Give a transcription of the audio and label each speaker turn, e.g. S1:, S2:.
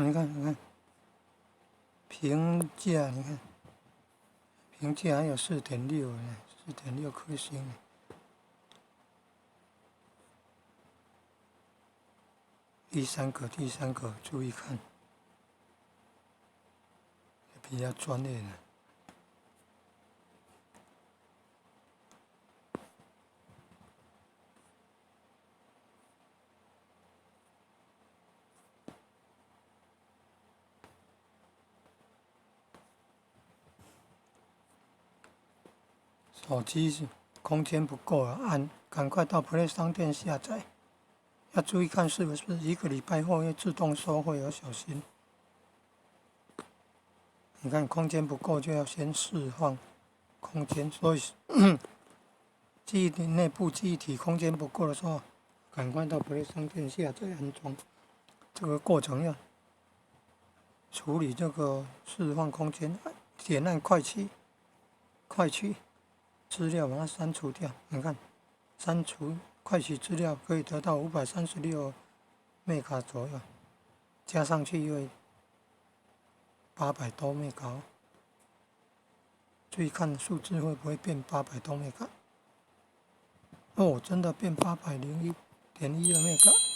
S1: 你看，评价，你看评价还有4.6呢，4.6颗星呢。第三个，注意看，比较专业的。手机是空间不够啊，赶快到 Play 商店下载。要注意看是不是1个礼拜后会自动收费，要小心。你看空间不够就要先释放空间，所以记忆体内部记忆体空间不够的时候，赶快到 Play 商店下载安装。这个过程要处理这个释放空间，点按快取资料，把它删除掉。你看，删除快取资料可以得到536 MB 左右，加上去又800多 MB。注意看数字会不会变800多 MB？哦，真的变801.12 MB。